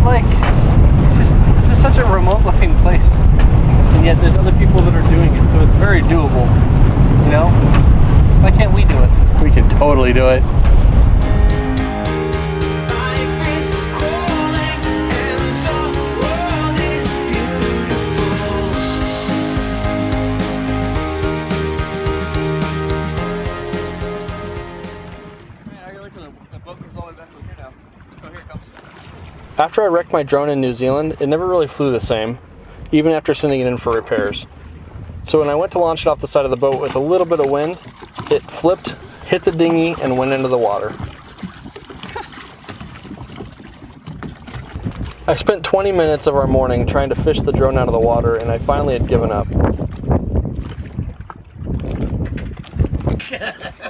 like, it's just, this is such a remote looking place. And yet there's other people that are doing it, so it's very doable. You know? Why can't we do it? We can totally do it. After I wrecked my drone in New Zealand, it never really flew the same, even after sending it in for repairs. So when I went to launch it off the side of the boat with a little bit of wind, it flipped, hit the dinghy, and went into the water. I spent 20 minutes of our morning trying to fish the drone out of the water, and I finally had given up.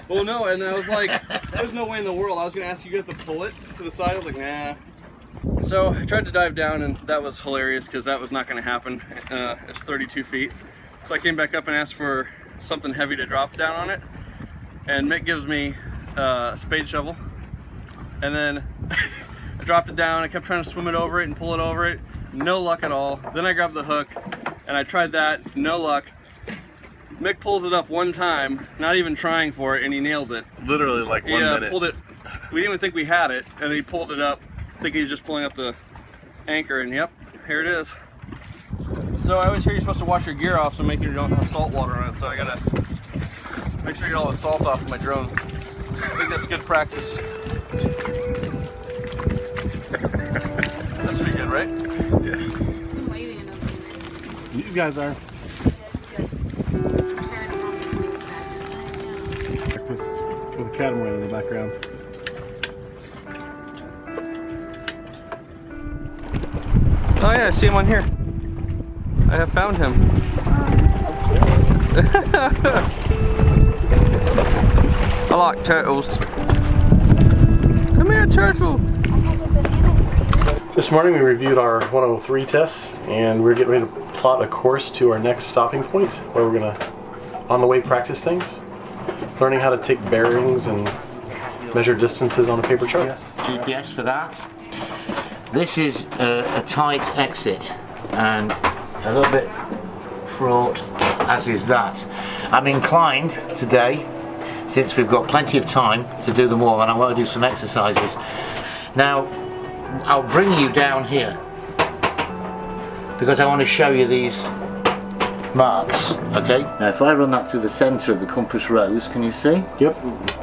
Well, no, and I was like, there's no way in the world. I was going to ask you guys to pull it to the side. I was like, nah. So I tried to dive down, and that was hilarious because that was not going to happen. It's 32 feet. So I came back up and asked for something heavy to drop down on it. And Mick gives me a spade shovel. And then I dropped it down. I kept trying to swim it over it and pull it over it. No luck at all. Then I grabbed the hook, and I tried that. No luck. Mick pulls it up one time, not even trying for it, and he nails it. Literally like 1 minute. Yeah, pulled it. We didn't even think we had it, and he pulled it up, thinking he was just pulling up the anchor, and yep, here it is. So I always hear you're supposed to wash your gear off so make sure you don't have salt water on it, so I gotta make sure you get all the salt off of my drone. I think that's good practice. That's pretty good, right? Yeah. These guys are. With a catamaran in the background. Oh yeah, I see him on here. I have found him. I like turtles. Come here, turtle. This morning we reviewed our 103 tests, and we're getting ready to plot a course to our next stopping point, where we're gonna on the way practice things, learning how to take bearings and measure distances on a paper chart. GPS for that. This is a tight exit and a little bit fraught, as is that. I'm inclined today, since we've got plenty of time to do them all, and I want to do some exercises. Now, I'll bring you down here because I want to show you these marks, okay? Now if I run that through the centre of the compass rose, can you see? Yep,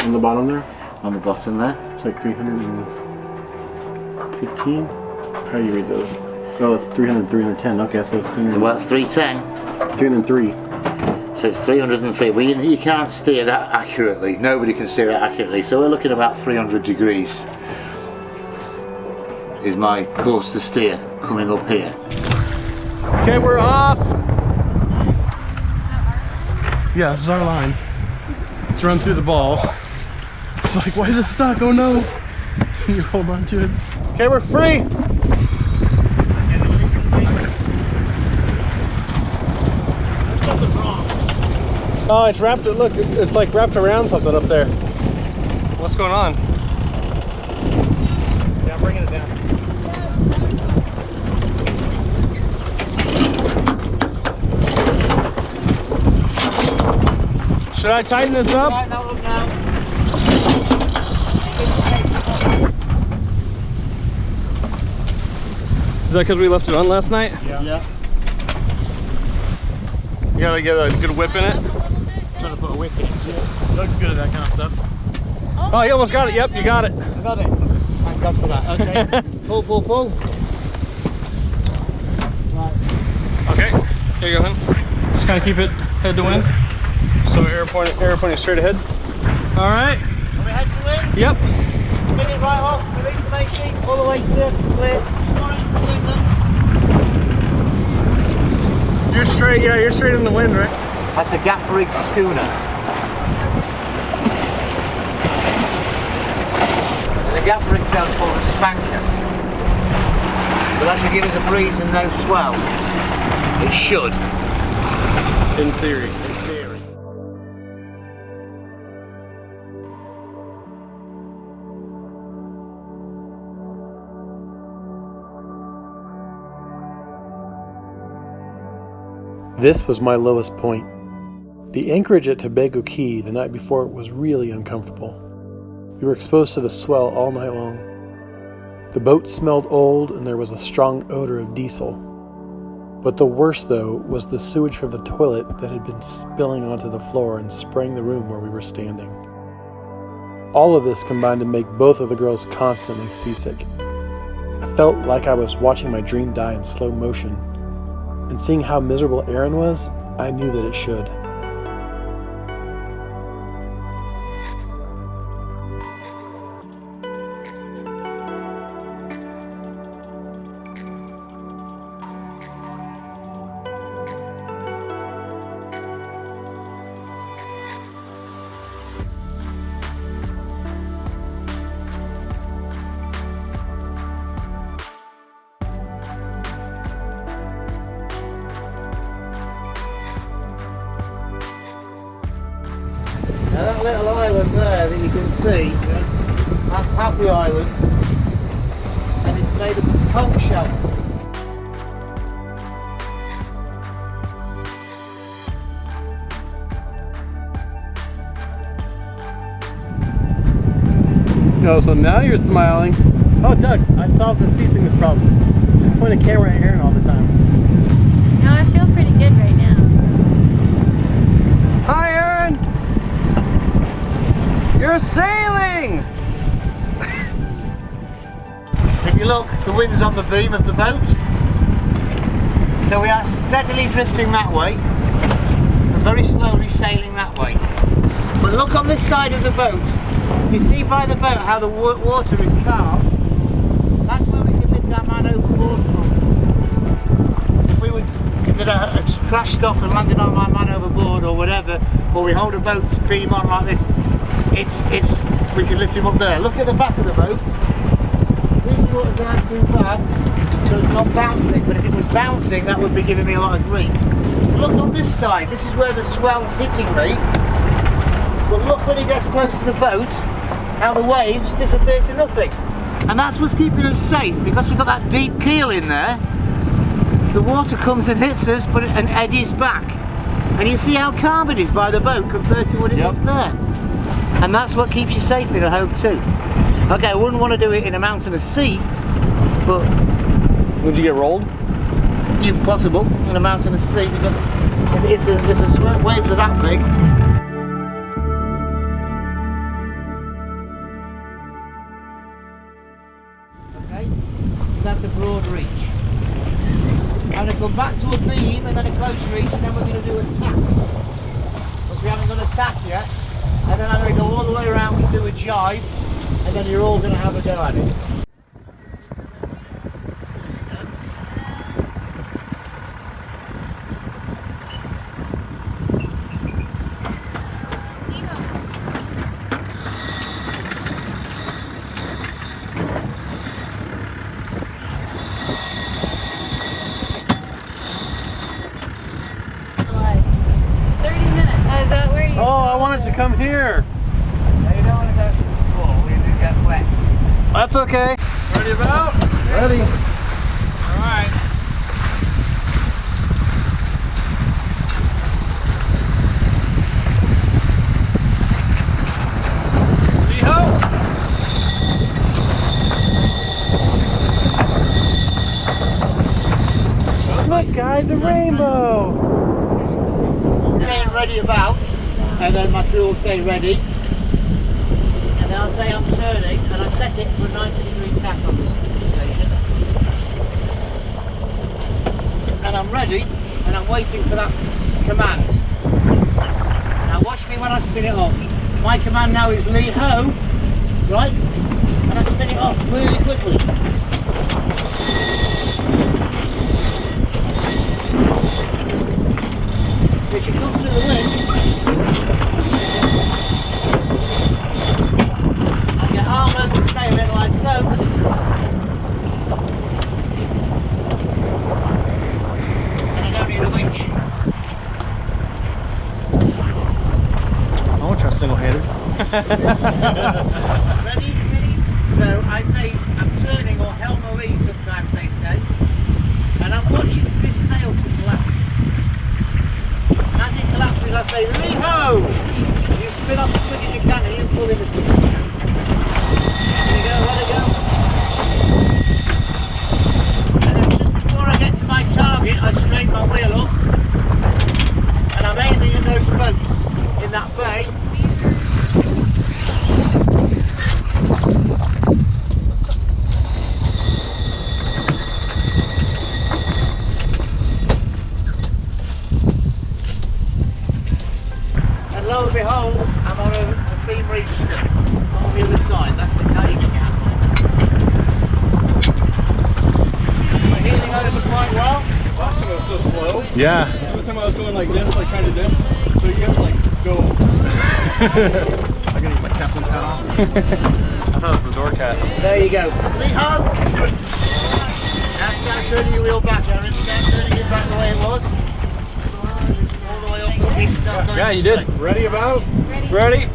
on the bottom there. On the bottom there. It's like 315. How do you read those? Oh, it's 300, 310. Okay, so it's 300. Well, it's 310. 303. So it's 303. Well, you can't steer that accurately. Nobody can steer that accurately. So we're looking about 300 degrees is my course to steer coming up here. Okay, we're off. Yeah, this is our line. Let's run through the ball. It's like, why is it stuck? Oh no. You hold on to it. Okay, we're free. There's something wrong. Oh, it's wrapped. Look, it's like wrapped around something up there. What's going on? Yeah, I'm bringing it down. Should I tighten this up? Right, now look now. Is that because we left it on last night? Yeah. You gotta get a good whip in it. Trying to put a whip in. Doug's good at that kind of stuff. Oh, you almost got it. Yep, you got it. I got it. Thank God for that. Okay. Pull, pull, pull. Right. Okay, here you go, hun. Just kind of keep it head to wind. So air pointing straight ahead. All right. Are we head to wind? Yep. Spin it right off. Release the main sheet. All the way clear to clear. You're straight. Yeah, you're straight in the wind, right? That's a gaff rig schooner. And the gaff rig sail's called a spanker. But that should give us a breeze and no swell. It should. In theory. This was my lowest point. The anchorage at Tobago Key the night before was really uncomfortable. We were exposed to the swell all night long. The boat smelled old and there was a strong odor of diesel. But the worst, though, was the sewage from the toilet that had been spilling onto the floor and spraying the room where we were standing. All of this combined to make both of the girls constantly seasick. I felt like I was watching my dream die in slow motion, and seeing how miserable Erin was, I knew that it should. Now that little island there that you can see, that's Happy Island, and it's made of conch shells. Oh, so now you're smiling. Oh, Doug, I solved the seasickness problem. Just point a camera at Erin all the time. No, I feel pretty good right now. Hi, Erin! You're sailing! If you look, the wind's on the beam of the boat. So we are steadily drifting that way and very slowly sailing that way. But look on this side of the boat. You see by the boat how the water is calm. That's where we can lift our man overboard from. If it had crashed off and landed on my man overboard or whatever, or we hold a boat's beam on like this, we can lift him up there. Look at the back of the boat. These waters aren't too bad, so it's not bouncing, but if it was bouncing that would be giving me a lot of grief. Look on this side, this is where the swell's hitting me. But look when he gets close to the boat, how the waves disappear to nothing. And that's what's keeping us safe, because we've got that deep keel in there. The water comes and hits us, but and eddies back. And you see how calm it is by the boat compared to what it is there. And that's what keeps you safe in a hove too. Okay, I wouldn't want to do it in a mountainous sea, but... Would you get rolled? If possible, in a mountainous sea, because if the waves are that big, that's a broad reach. I'm going to come back to a beam and then a close reach, and then we're going to do a tack. But we haven't done a tack yet. And then I'm going to go all the way around and do a jibe, and then you're all going to have a go at it. Come here. Now you don't want to go to the squall, you do get wet. That's okay. Ready about? Ready. Alright. Lee-ho! Look guys, a rainbow. I'm saying ready about. And then my crew will say ready, and then I'll say I'm turning, and I set it for a 90-degree tack on this occasion. And I'm ready, and I'm waiting for that command. Now watch me when I spin it off. My command now is Lee ho, right? And I spin it off really quickly. If you come through the wind, and your arm moves to sailing like so. And I don't need a winch. I won't try single-handed. Ready, steady. So I say I'm turning, or helm-a-lee sometimes they say. And I'm watching for this sail to collapse. Yeah. Every time I was going like this, like trying to this, so you have to like go. I gotta get my captain's hat off. I thought it was the door cat. There you go. Leo! Now turning your wheel back, Aaron. Now turning it back the way it was. All the way up, looking. Yeah, you did. Ready about? Ready?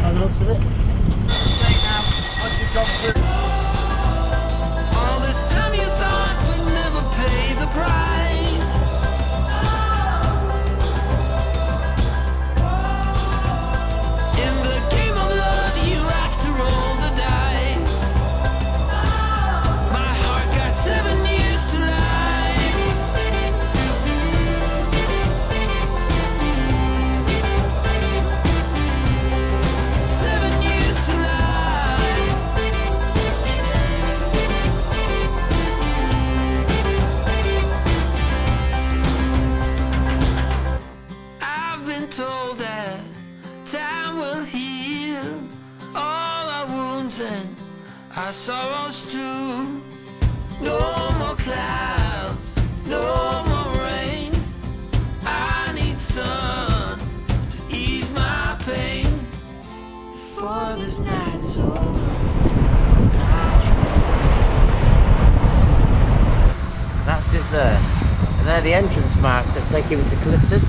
By the looks of it. All this time you thought we'd never pay the price. In the game of love, you have to roll the dice. My heart got 7 years to life. 7 years to life. I've been told that time will heal all our wounds and our sorrows too. No more clouds, no more rain. I need sun to ease my pain before this night is over. That's it there. And they're the entrance marks that take you into Clifton.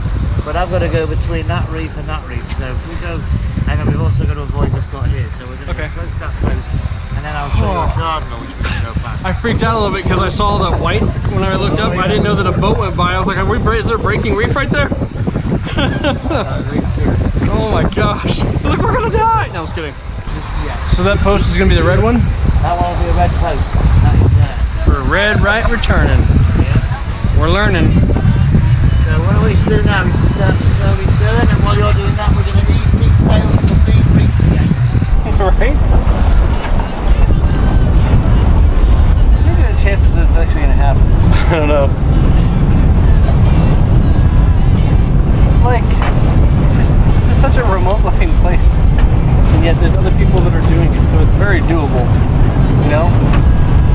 But I've got to go between that reef and that reef. So if we go, and then we've also got to avoid this lot here. So we're going to go close that post, and then I'll show you a cardinal which we can go past. I freaked out a little bit because I saw the white when I looked up. I didn't know that a boat went by. I was like, is there a breaking reef right there? Oh my gosh. Look, we're gonna die! No, I was kidding. Yeah. So that post is gonna be the red one? That one will be a red post. That is there. For red right returning. Yeah. We're learning. So what we need to do now is to start to slowly turn, and while you're doing that, we're going to ease these sails to the big reef again. Right? What are the chances this is actually gonna happen? I don't know. Like, it's just such a remote looking place. And yet there's other people that are doing it, so it's very doable. You know?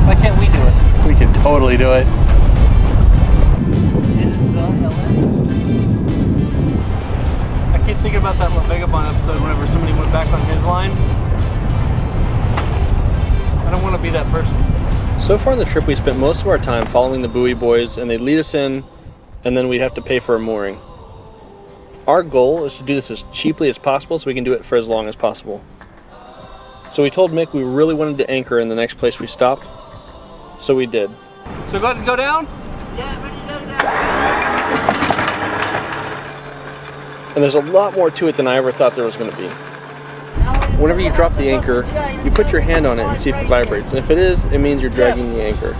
Why can't we do it? We can totally do it. I keep thinking about that La Vagabond episode whenever somebody went back on his line. I don't want to be that person. So far on the trip, we spent most of our time following the buoy boys, and they'd lead us in, and then we'd have to pay for a mooring. Our goal is to do this as cheaply as possible so we can do it for as long as possible. So we told Mick we really wanted to anchor in the next place we stopped, so we did. So go down? Yeah, ready to go now. And there's a lot more to it than I ever thought there was going to be. Whenever you drop the anchor, you put your hand on it and see if it vibrates, and if it is, it means you're dragging the anchor.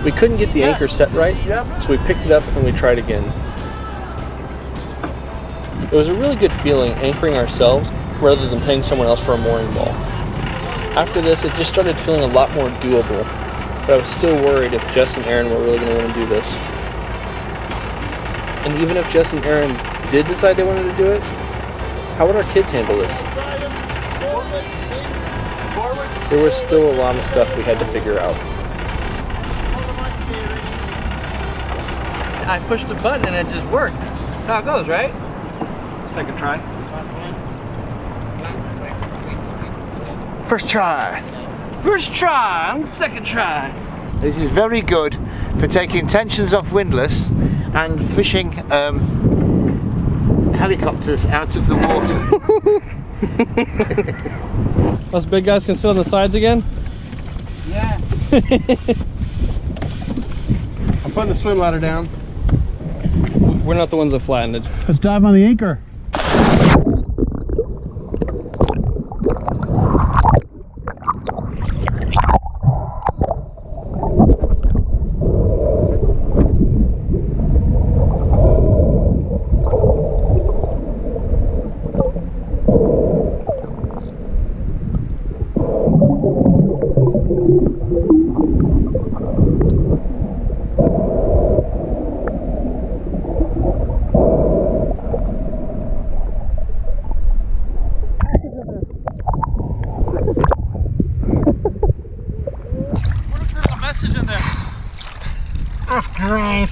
We couldn't get the anchor set right, so we picked it up and we tried again. It was a really good feeling anchoring ourselves rather than paying someone else for a mooring ball. After this, it just started feeling a lot more doable, but I was still worried if Jess and Aaron were really going to want to do this. And even if Jess and Aaron did decide they wanted to do it, how would our kids handle this? There was still a lot of stuff we had to figure out. I pushed the button and it just worked. That's how it goes, right? Second try. First try. First try on the second try. This is very good for taking tensions off windlass and fishing helicopters out of the water. Us big guys can sit on the sides again? Yeah. I'm putting the swim ladder down. We're not the ones that flattened it. Let's dive on the anchor. That's great.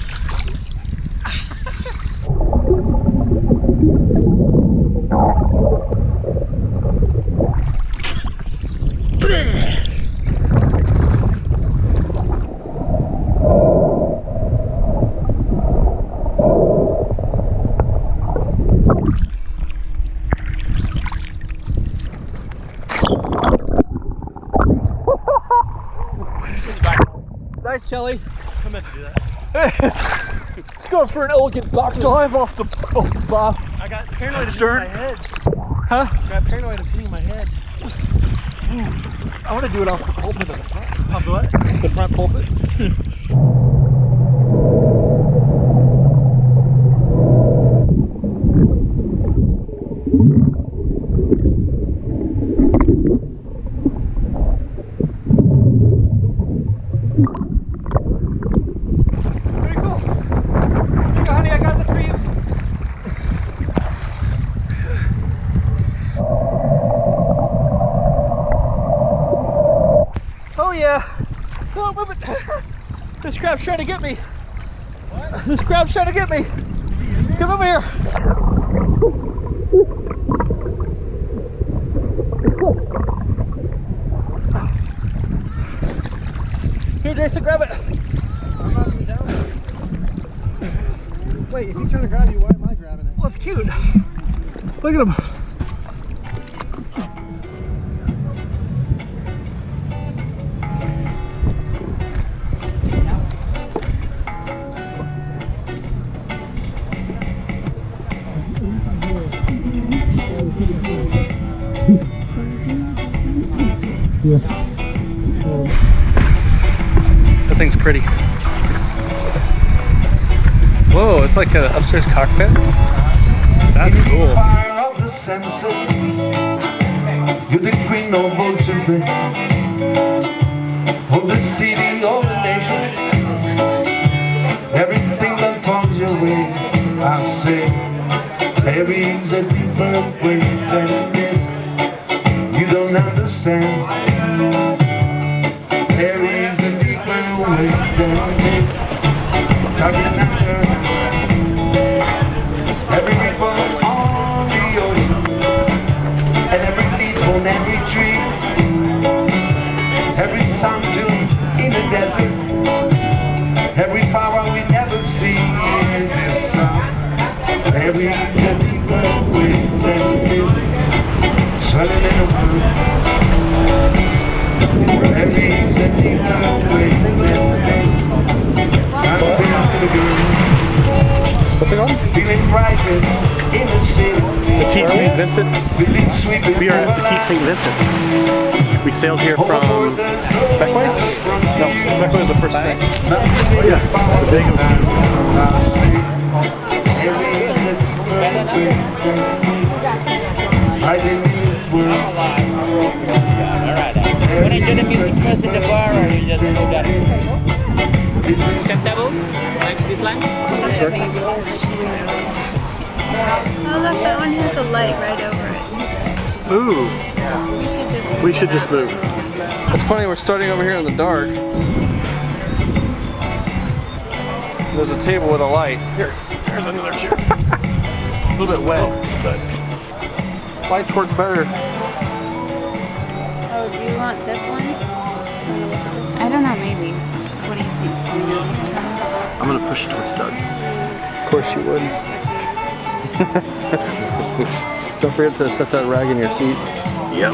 Nice, Chelly. I meant to do that. Let's go for an elegant back dive off the bow. I got paranoid of Stern. hitting my head. Huh? I got paranoid of hitting my head. I want to do it off the pulpit of the front. Off the what? The front pulpit. Oh yeah! Oh, move it! This crab's trying to get me! What? This crab's trying to get me! Come over here! Here, Jason, grab it! I'm not even down there. Wait, if he's trying to grab you, why am I grabbing it? Well, it's cute. Look at him. That thing's pretty. Whoa, it's like an upstairs cockpit. That's cool. Fire of the sensor, you're the queen of all children, of the city, of the nation. Everything that falls your way, I'll say, there is a different way than this. You don't understand. There is a different way than this. Talking and turn. Every ripple on the ocean, and every leaf on every tree, every sound tune in the desert, every power we never see in this sound. There is a different way than this. Swelling in the blue. There is a different way than this. I'm feeling good. What's it called? Feeling brighter in the city. Petite St. Vincent. Feeling sweeping We are at over Petite St. Vincent. We sailed here life. from Overboard the zone Beckway? of the frontier. No, Beckway was the first thing. Nothing yeah. is power Big this one. time. There is a different way. I didn't use words. Want to do the music first in the bar, or you just move that? Tables? Like these lines? Oh look, that one has a light right over it. Ooh, We should just we should just move. It's funny, we're starting over here in the dark. There's a table with a light. Here's another chair. A little bit wet, but Lights work better. Oh, do you want this one? I don't know, maybe. What do you think? I'm gonna push it towards Doug. Of course you would. Don't forget to set that rag in your seat. Yep.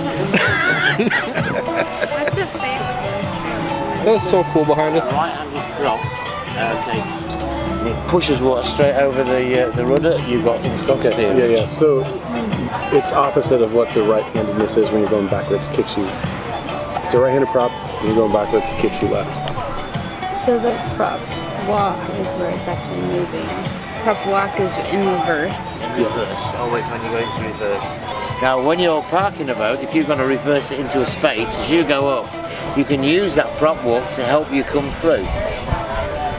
What's a favorite? That was so cool behind us. Right-handed prop. Okay. And it pushes water straight over the rudder. You've got instant steer. Yeah. So it's opposite of what the right-handedness is when you're going backwards. Kicks you. If it's a right-handed prop, when you're going backwards, it kicks you left. So the prop walk is where it's actually moving. Prop walk is in reverse. In reverse, always when you go into reverse. Now when you're parking a boat, if you're going to reverse it into a space, as you go up, you can use that prop walk to help you come through.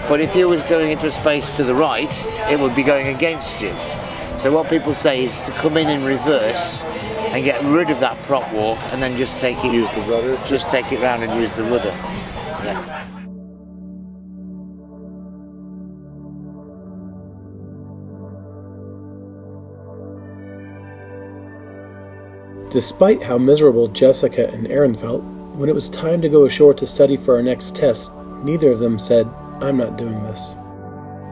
But if you was going into a space to the right, it would be going against you. So what people say is to come in reverse and get rid of that prop walk and then just take it, Use the rudder. just take it round and use the rudder. Yeah. Despite how miserable Jessica and Aaron felt, when it was time to go ashore to study for our next test, neither of them said, "I'm not doing this."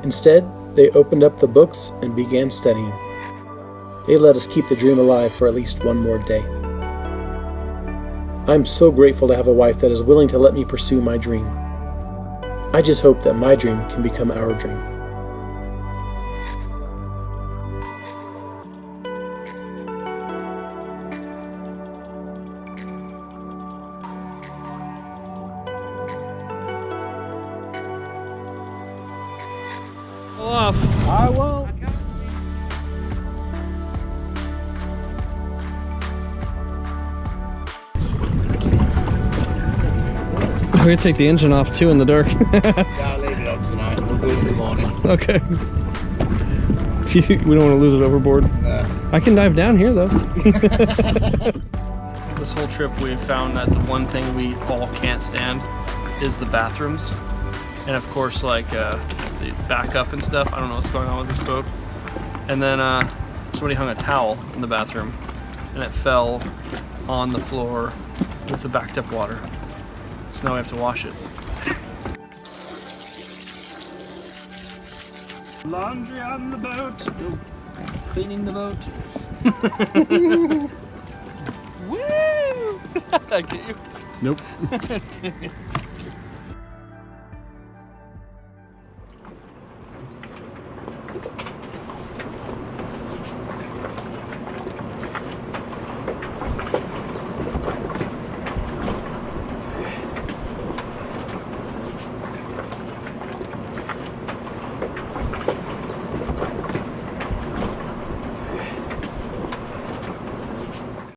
Instead, they opened up the books and began studying. They let us keep the dream alive for at least one more day. I'm so grateful to have a wife that is willing to let me pursue my dream. I just hope that my dream can become our dream. Off. I won't. We're gonna take the engine off too in the dark. Yeah, I'll leave it on tonight. We'll do it in the morning. Okay. We don't want to lose it overboard. I can dive down here though. This whole trip we've found that the one thing we all can't stand is the bathrooms. And of course, like the backup and stuff. I don't know what's going on with this boat. And then somebody hung a towel in the bathroom and it fell on the floor with the backed up water. So now we have to wash it. Laundry on the boat. Cleaning the boat. Woo! Did I get you? Nope.